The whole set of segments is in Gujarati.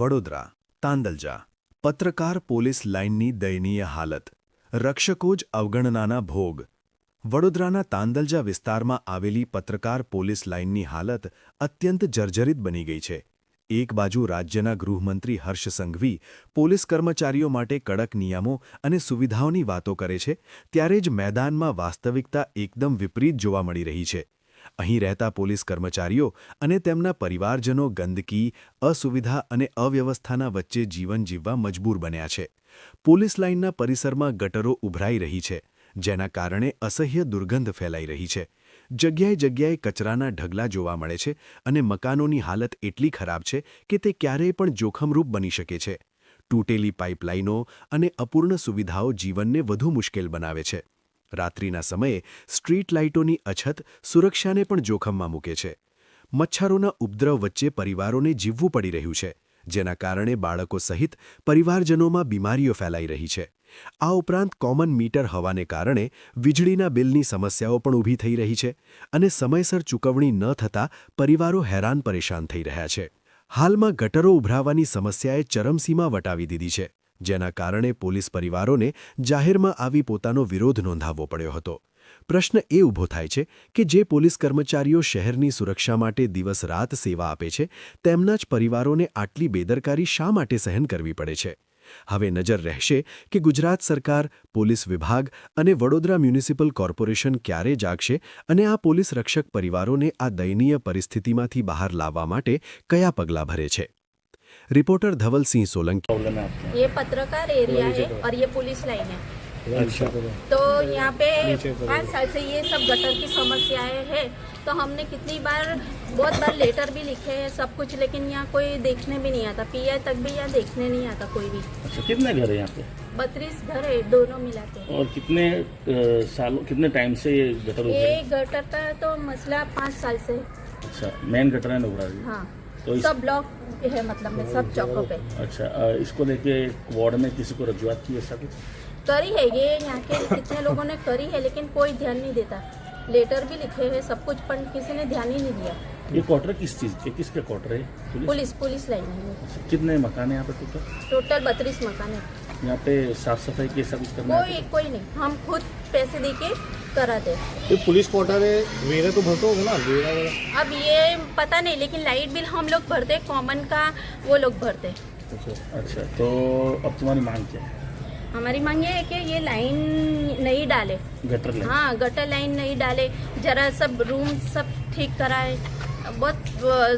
વડોદરા તાંદલજા પત્રકાર પોલીસ લાઇનની દયનીય હાલત, રક્ષકો જ અવગણનાના ભોગ। વડોદરાના તાંદલજા વિસ્તારમાં આવેલી પત્રકાર પોલીસ લાઇનની હાલત અત્યંત જર્જરિત બની ગઈ છે। એક બાજુ રાજ્યના ગૃહમંત્રી હર્ષ સંઘવી પોલીસ કર્મચારીઓ માટે કડક નિયમો અને સુવિધાઓની વાતો કરે છે, ત્યારે જ મેદાનમાં વાસ્તવિકતા એકદમ વિપરીત જોવા મળી રહી છે। અહીં રહેતા પોલીસ કર્મચારીઓ અને તેમના પરિવારજનો ગંદકી, અસુવિધા અને અવ્યવસ્થાના વચ્ચે જીવન જીવવા મજબૂર બન્યા છે। પોલીસ લાઇનના પરિસરમાં ગટરો ઉભરાઈ રહી છે, જેના કારણે અસહ્ય દુર્ગંધ ફેલાઈ રહી છે। જગ્યાએ જગ્યાએ કચરાના ઢગલા જોવા મળે છે અને મકાનોની હાલત એટલી ખરાબ છે કે તે ક્યારેય પણ જોખમરૂપ બની શકે છે। તૂટેલી પાઇપલાઇનો અને અપૂર્ણ સુવિધાઓ જીવનને વધુ મુશ્કેલ બનાવે છે। રાત્રિના સમયે સ્ટ્રીટ લાઇટોની અછત સુરક્ષાને પણ જોખમમાં મૂકે છે। મચ્છરોના ઉપદ્રવ વચ્ચે પરિવારોને જીવવું પડી રહ્યું છે, જેના કારણે બાળકો સહિત પરિવારજનોમાં બીમારીઓ ફેલાઈ રહી છે। આ ઉપરાંત કોમન મીટર હોવાને કારણે વીજળીના બિલની સમસ્યાઓ પણ ઊભી થઈ રહી છે અને સમયસર ચૂકવણી ન થતાં પરિવારો હેરાન પરેશાન થઈ રહ્યા છે। હાલમાં ગટરો ઉભરાવાની સમસ્યાએ ચરમસીમા વટાવી દીધી છે, જેના કારણે પોલીસ પરિવારોને જાહેરમાં આવી પોતાનો વિરોધ નોંધાવવો પડ્યો હતો। પ્રશ્ન એ ઊભો થાય છે કે જે પોલીસ કર્મચારીઓ શહેરની સુરક્ષા માટે દિવસ-રાત સેવા આપે છે, તેમના જ પરિવારોને આટલી બેદરકારી શા માટે સહન કરવી પડે છે? હવે નજર રહેશે કે ગુજરાત સરકાર, પોલીસ વિભાગ અને વડોદરા મ્યુનિસિપલ કોર્પોરેશન ક્યારે જાગશે અને આ પોલીસ રક્ષક પરિવારોને આ દયનીય પરિસ્થિતિમાંથી બહાર લાવવા માટે કયા પગલાં ભરે છે। रिपोर्टर धवल सिंह सोलंकी। ये पत्रकार एरिया है और ये पुलिस लाइन है। अच्छा। तो यहाँ पे 5 साल से ये सब गटर की समस्याएं है। तो हमने कितनी बार बहुत बार लेटर भी लिखे हैं सब कुछ, लेकिन यहाँ कोई देखने भी नहीं आता। पीआई तक भी यहाँ देखने नहीं आता कोई भी। अच्छा, कितने घर है यहाँ पे? 32 घर है दोनों मिला के। और कितने सालों कितने टाइम से ये गटर उभरा है? ये गटर का तो मसला 5 साल से। अच्छा, मेन गटर है ना उभरा है? हाँ, तो सब ब्लॉक है, मतलब में सब चौकों पे। अच्छा, इसको लेके वार्ड में किसी को रजूआत की ऐसा कुछ? करी है, ये यहाँ के कितने लोगों ने करी है, लेकिन कोई ध्यान नहीं देता। लेटर भी लिखे हैं सब कुछ, पर किसी ने ध्यान ही नहीं दिया। ये क्वार्टर किस चीज़ के, किसके क्वार्टर है? पुलिस लाइन है। अच्छा, कितने मकान है यहाँ पे टोटल 32 मकान है। यहाँ पे साफ सफाई की ऐसा कुछ करना है? कोई नहीं, हम खुद पैसे दे के कराते। ये पुलिस क्वार्टर है, वेरा तो भरते होगा ना वेरा? अब ये पता नहीं, लेकिन लाइट बिल हम लोग भरते, कॉमन का वो लोग भरते। अच्छा, तो अब तुम्हारी मांग क्या है? हमारी मांग ये है कि ये लाइन नहीं डाले, गटर लाइन। हाँ, गटर लाइन नहीं डाले, जरा सब रूम सब ठीक कराए। बहुत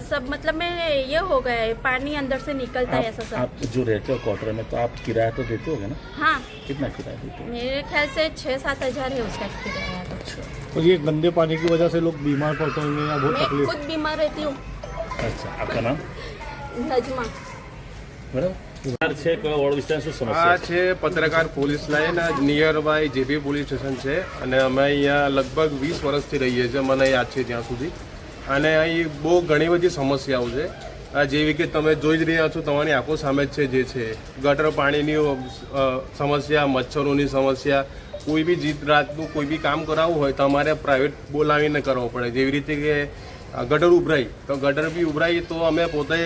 सब मतलब में ये हो गया है, पानी अंदर से निकलता है ऐसा सब। आप जो रहते हो क्वार्टर में, तो आप किराया तो देते होगे ना? हाँ। कितना किराया देते हो? मेरे ख्याल से 6-7 हज़ार है उसका किराया। तो अच्छा, और ये गंदे पानी की वजह से लोग बीमार पड़ते होंगे या बहुत मैं तकलीफ? खुद बीमार रहती हूँ। अच्छा, आपका नाम? नजमा। बराबर છે કયો વોર્ડ વિસ્તાર શું સમસ્યા આ છે પત્રકાર police line near by JP police station છે અને અમે અહીંયા લગભગ 20 વર્ષથી રહીએ છીએ, મને યાદ છે ત્યાં સુધી। અને અહીં બહુ ઘણી બધી સમસ્યાઓ છે, જેવી કે તમે જોઈ જ રહ્યા છો, તમારી આંખો સામે જ છે જે છે ગટર પાણીની સમસ્યા, મચ્છરોની સમસ્યા। કોઈ બી રાતનું કોઈ બી કામ કરાવવું હોય તો અમારે પ્રાઇવેટ બોલાવીને કરવું પડે। જેવી રીતે કે ગટર ઉભરાઈ તો ગટર બી ઉભરાઈ તો અમે પોતે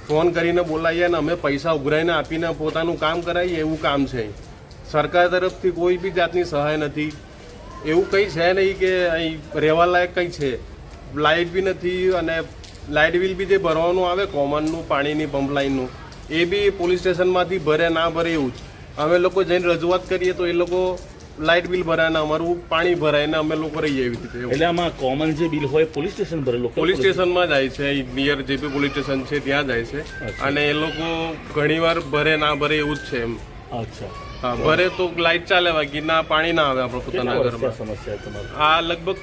ફોન કરીને બોલાવીએ અને અમે પૈસા ઉઘરાઈને આપીને પોતાનું કામ કરાવીએ, એવું કામ છે। સરકાર તરફથી કોઈ બી જાતની સહાય નથી, એવું કંઈ છે નહીં કે અહીં રહેવા લાયક કંઈ છે। લાઇટ બી નથી અને લાઇટ બિલ બી જે ભરવાનું આવે કોમનનું પાણીની પંપ લાઇનનું એ બી પોલીસ સ્ટેશનમાંથી ભરે ના ભરે એવું જ। અમે લોકો જઈને રજૂઆત કરીએ તો એ લોકો લાઇટ બિલ ભરાય ને અમારું પાણી ભરાય ને અમે લોકો રહીએ એવી રીતે। એટલે આમાં કોમન જે બિલ હોય પોલીસ સ્ટેશન ભરે, લોકો પોલીસ સ્ટેશનમાં જાય છે, નિયર જેપી પોલીસ સ્ટેશન છે ત્યાં જાય છે અને એ લોકો ઘણીવાર ભરે ના ભરે એવું જ છે એમ। અચ્છા, હા, ભરે તો લાઇટ ચાલે, બાકી ના પાણી ના આવે આપણે પોતાના ઘરમાં। સમસ્યા તમારી આ લગભગ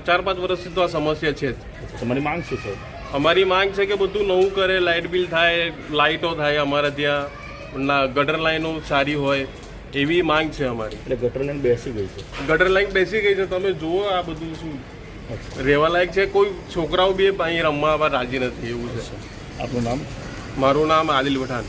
4-5 વર્ષથી તો આ સમસ્યા છે જ। તમારી માંગ શું છે? અમારી માંગ છે કે બધું નવું કરે, લાઇટ બિલ થાય, લાઇટો થાય અમારે ત્યાં, ગટર લાઈનો સારી હોય એવી માંગ છે અમારી। એટલે ગટર લાઈન બેસી ગઈ છે? ગટર લાઈન બેસી ગઈ છે, તમે જુઓ આ બધું શું રહેવા લાયક છે। કોઈ છોકરાઓ બી અહીં રમવા રાજી નથી, એવું છે। આપનું નામ? મારું નામ આદિલ પઠાણ।